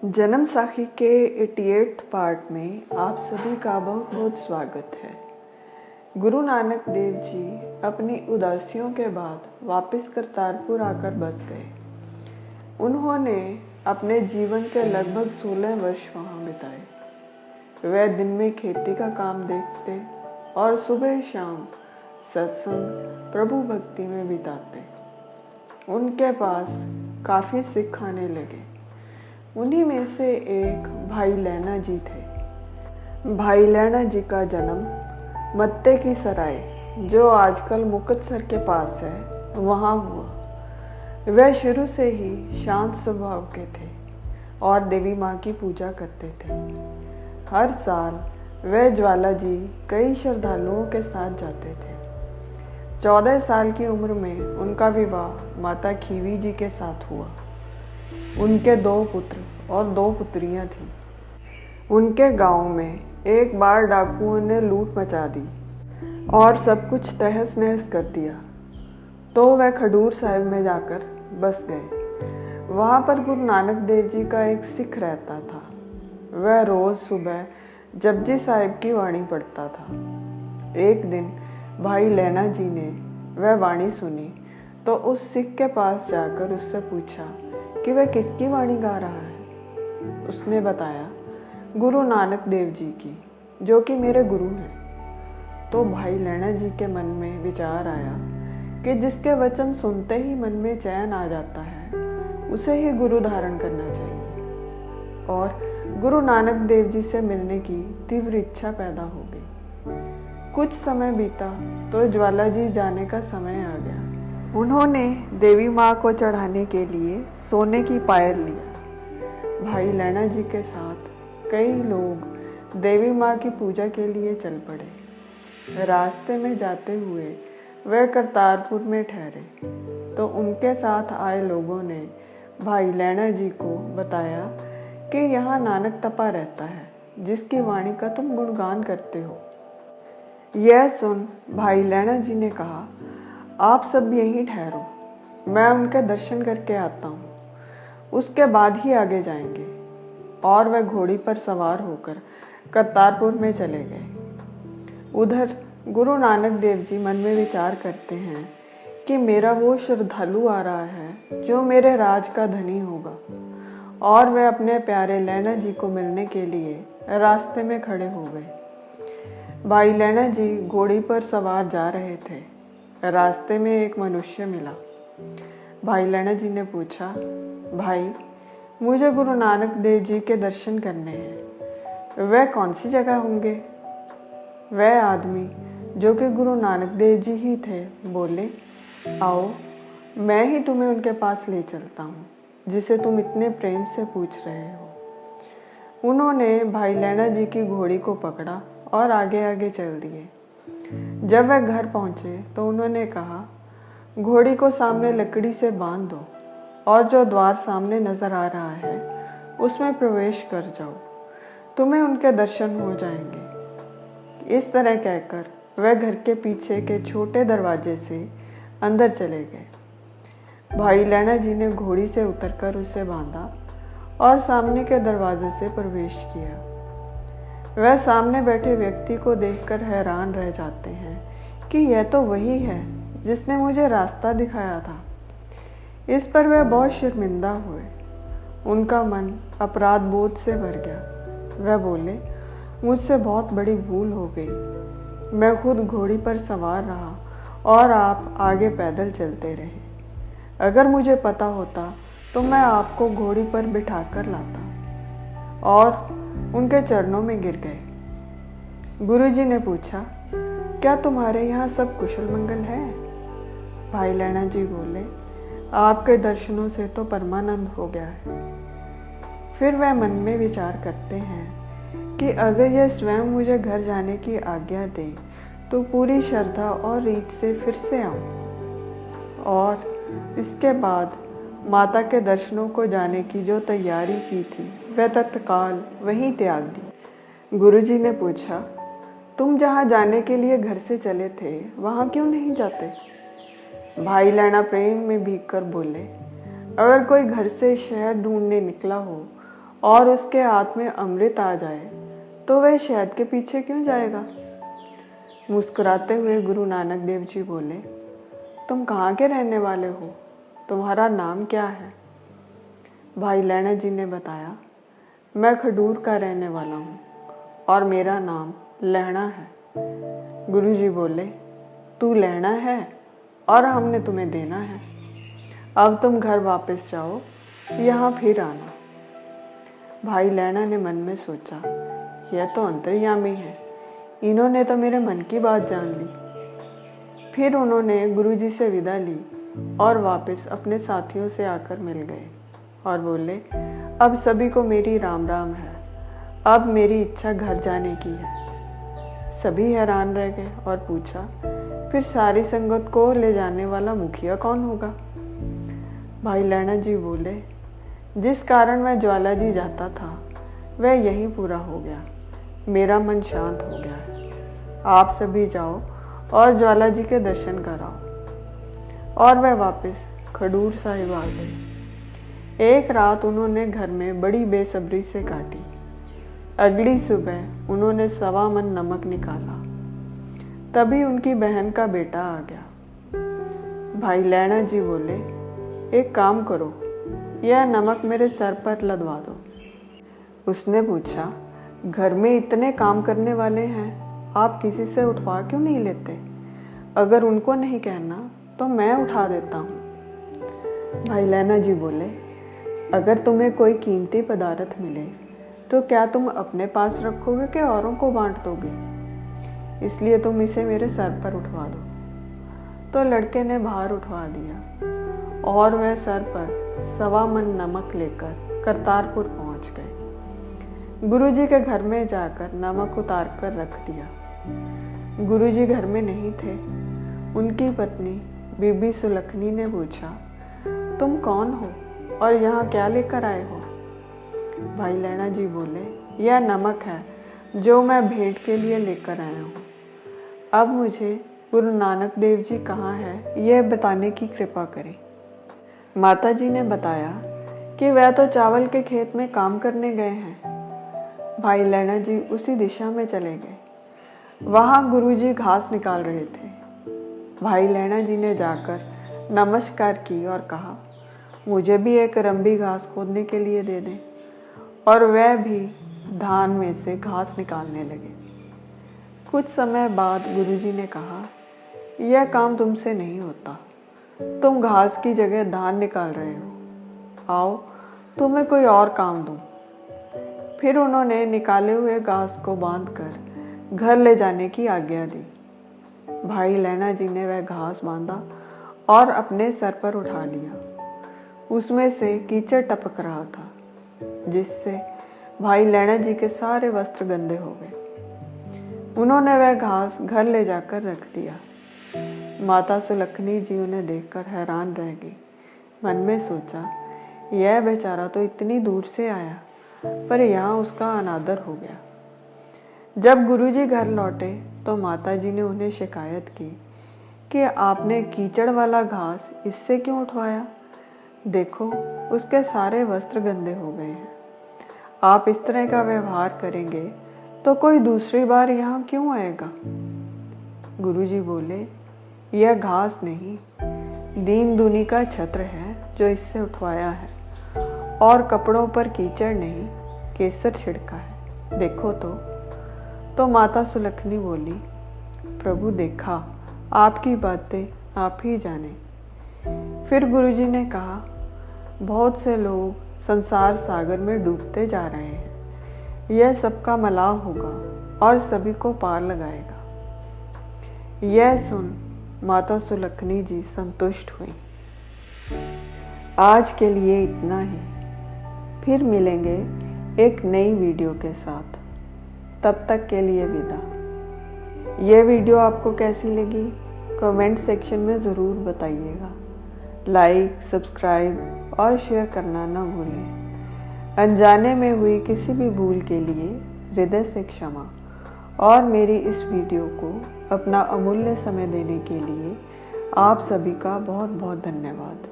जन्म साखी के 88th पार्ट में आप सभी का बहुत बहुत स्वागत है। गुरु नानक देव जी अपनी उदासियों के बाद वापस करतारपुर आकर बस गए। उन्होंने अपने जीवन के लगभग 16 वर्ष वहाँ बिताए। वह दिन में खेती का काम देखते और सुबह शाम सत्संग प्रभु भक्ति में बिताते। उनके पास काफ़ी सिख आने लगे। उन्हीं में से एक भाई लैना जी थे। भाई लैना जी का जन्म मत्ते की सराय, जो आजकल मुक्तसर के पास है, वहाँ हुआ। वह शुरू से ही शांत स्वभाव के थे और देवी माँ की पूजा करते थे। हर साल वह ज्वाला जी कई श्रद्धालुओं के साथ जाते थे। 14 साल की उम्र में उनका विवाह माता खीवी जी के साथ हुआ। उनके 2 पुत्र और 2 पुत्रियां थीं। उनके गांव में एक बार डाकुओं ने लूट मचा दी और सब कुछ तहस नहस कर दिया, तो वह खडूर साहिब में जाकर बस गए। वहाँ पर गुरु नानक देव जी का एक सिख रहता था। वह रोज़ सुबह जपजी साहिब की वाणी पढ़ता था। एक दिन भाई लैना जी ने वह वाणी सुनी तो उस सिख के पास जाकर उससे पूछा कि वह किसकी वाणी गा रहा है। उसने बताया, गुरु नानक देव जी की, जो कि मेरे गुरु हैं। तो भाई लैना जी के मन में विचार आया कि जिसके वचन सुनते ही मन में चैन आ जाता है, उसे ही गुरु धारण करना चाहिए। और गुरु नानक देव जी से मिलने की तीव्र इच्छा पैदा हो गई। कुछ समय बीता तो ज्वाला जी जाने का समय आ गया। उन्होंने देवी माँ को चढ़ाने के लिए सोने की पायल लिया। भाई लैना जी के साथ कई लोग देवी माँ की पूजा के लिए चल पड़े। रास्ते में जाते हुए वह करतारपुर में ठहरे तो उनके साथ आए लोगों ने भाई लैना जी को बताया कि यहाँ नानक तपा रहता है, जिसकी वाणी का तुम गुणगान करते हो। यह सुन भाई लैना जी ने कहा, आप सब यहीं ठहरो, मैं उनके दर्शन करके आता हूँ, उसके बाद ही आगे जाएंगे। और वह घोड़ी पर सवार होकर करतारपुर में चले गए। उधर गुरु नानक देव जी मन में विचार करते हैं कि मेरा वो श्रद्धालु आ रहा है जो मेरे राज का धनी होगा। और वह अपने प्यारे लैना जी को मिलने के लिए रास्ते में खड़े हो गए। भाई लैना जी घोड़ी पर सवार जा रहे थे। रास्ते में एक मनुष्य मिला। भाई लैना जी ने पूछा, भाई मुझे गुरु नानक देव जी के दर्शन करने हैं, वह कौन सी जगह होंगे? वह आदमी, जो कि गुरु नानक देव जी ही थे, बोले, आओ मैं ही तुम्हें उनके पास ले चलता हूँ, जिसे तुम इतने प्रेम से पूछ रहे हो। उन्होंने भाई लैना जी की घोड़ी को पकड़ा और आगे आगे चल दिए। जब वह घर पहुंचे तो उन्होंने कहा, घोड़ी को सामने लकड़ी से बांध दो और जो द्वार सामने नजर आ रहा है उसमें प्रवेश कर जाओ, तुम्हें उनके दर्शन हो जाएंगे। इस तरह कहकर वह घर के पीछे के छोटे दरवाजे से अंदर चले गए। भाई लैना जी ने घोड़ी से उतरकर उसे बांधा और सामने के दरवाजे से प्रवेश किया। वह सामने बैठे व्यक्ति को देखकर हैरान रह जाते हैं कि यह तो वही है जिसने मुझे रास्ता दिखाया था। इस पर वह बहुत शर्मिंदा हुए। उनका मन अपराध बोध से भर गया। वह बोले, मुझसे बहुत बड़ी भूल हो गई। मैं खुद घोड़ी पर सवार रहा और आप आगे पैदल चलते रहे। अगर मुझे पता होता तो मैं आपको घोड़ी पर बिठाकर लाता। और उनके चरणों में गिर गए। गुरुजी ने पूछा, क्या तुम्हारे यहाँ सब कुशल मंगल है? भाई लैना जी बोले, आपके दर्शनों से तो परमानंद हो गया है। फिर वह मन में विचार करते हैं कि अगर यह स्वयं मुझे घर जाने की आज्ञा दे तो पूरी श्रद्धा और रीत से फिर से आऊं। और इसके बाद माता के दर्शनों को जाने की जो तैयारी की थी वह तत्काल वहीं त्याग दी। गुरुजी ने पूछा, तुम जहाँ जाने के लिए घर से चले थे वहाँ क्यों नहीं जाते? भाई लैना प्रेम में भीग कर बोले, अगर कोई घर से शहर ढूंढने निकला हो और उसके हाथ में अमृत आ जाए तो वह शहद के पीछे क्यों जाएगा? मुस्कुराते हुए गुरु नानक देव जी बोले, तुम कहाँ के रहने वाले हो? तुम्हारा नाम क्या है? भाई लैना जी ने बताया, मैं खडूर का रहने वाला हूँ और मेरा नाम लहणा है। गुरु जी बोले, तू लहणा है और हमने तुम्हें देना है। अब तुम घर वापस जाओ, यहाँ फिर आना। भाई लैना ने मन में सोचा, यह तो अंतर्यामी है, इन्होंने तो मेरे मन की बात जान ली। फिर उन्होंने गुरु जी से विदा ली और वापस अपने साथियों से आकर मिल गए और बोले, अब सभी को मेरी राम राम है, अब मेरी इच्छा घर जाने की है। सभी हैरान रह गए और पूछा, फिर सारी संगत को ले जाने वाला मुखिया कौन होगा? भाई लैना जी बोले, जिस कारण मैं ज्वाला जी जाता था वह यही पूरा हो गया, मेरा मन शांत हो गया है। आप सभी जाओ और ज्वाला जी के दर्शन कराओ। और वह वापस खडूर साहिब आ गए। एक रात उन्होंने घर में बड़ी बेसब्री से काटी। अगली सुबह उन्होंने 1.25 मन नमक निकाला। तभी उनकी बहन का बेटा आ गया। भाई लैना जी बोले, एक काम करो, यह नमक मेरे सर पर लदवा दो। उसने पूछा, घर में इतने काम करने वाले हैं, आप किसी से उठवा क्यों नहीं लेते? अगर उनको नहीं कहना तो मैं उठा देता हूँ। भाई लैना जी बोले, अगर तुम्हें कोई कीमती पदार्थ मिले तो क्या तुम अपने पास रखोगे कि औरों को बांट दोगे? इसलिए तुम इसे मेरे सर पर उठवा दो। तो लड़के ने बाहर उठवा दिया और वह सर पर 1.25 मन नमक लेकर करतारपुर पहुंच गए। गुरुजी के घर में जाकर नमक उतार कर रख दिया। गुरुजी घर में नहीं थे। उनकी पत्नी बीबी सुलखनी ने पूछा, तुम कौन हो और यहाँ क्या लेकर आए हो? भाई लैना जी बोले, यह नमक है जो मैं भेंट के लिए लेकर आया हूँ। अब मुझे गुरु नानक देव जी कहाँ है यह बताने की कृपा करें। माता जी ने बताया कि वह तो चावल के खेत में काम करने गए हैं। भाई लैना जी उसी दिशा में चले गए। वहाँ गुरुजी घास निकाल रहे थे। भाई लैना जी ने जाकर नमस्कार की और कहा, मुझे भी एक रंबी घास खोदने के लिए दे दें। और वह भी धान में से घास निकालने लगे। कुछ समय बाद गुरुजी ने कहा, यह काम तुमसे नहीं होता, तुम घास की जगह धान निकाल रहे हो, आओ तुम्हें कोई और काम दूं। फिर उन्होंने निकाले हुए घास को बांधकर घर ले जाने की आज्ञा दी। भाई लैना जी ने वह घास बांधा और अपने सर पर उठा लिया। उसमें से कीचड़ टपक रहा था, जिससे भाई लैना जी के सारे वस्त्र गंदे हो गए। उन्होंने वह घास घर ले जाकर रख दिया। माता सुलखनी जी उन्हें देखकर हैरान रह गई। मन में सोचा, यह बेचारा तो इतनी दूर से आया, पर यहाँ उसका अनादर हो गया। जब गुरुजी घर लौटे तो माता जी ने उन्हें शिकायत की कि आपने कीचड़ वाला घास इससे क्यों उठवाया? देखो, उसके सारे वस्त्र गंदे हो गए हैं। आप इस तरह का व्यवहार करेंगे तो कोई दूसरी बार यहाँ क्यों आएगा? गुरुजी बोले, यह घास नहीं, दीन दुनी का छत्र है जो इससे उठवाया है, और कपड़ों पर कीचड़ नहीं, केसर छिड़का है, देखो तो माता सुलखनी बोली, प्रभु देखा, आपकी बातें आप ही जाने। फिर गुरुजी ने कहा, बहुत से लोग संसार सागर में डूबते जा रहे हैं, यह सबका मलाह होगा और सभी को पार लगाएगा। यह सुन माता सुलखनी जी संतुष्ट हुई। आज के लिए इतना ही, फिर मिलेंगे एक नई वीडियो के साथ। तब तक के लिए विदा। यह वीडियो आपको कैसी लगी कमेंट सेक्शन में ज़रूर बताइएगा। लाइक, सब्सक्राइब और शेयर करना ना भूलें। अनजाने में हुई किसी भी भूल के लिए हृदय से क्षमा। और मेरी इस वीडियो को अपना अमूल्य समय देने के लिए आप सभी का बहुत बहुत धन्यवाद।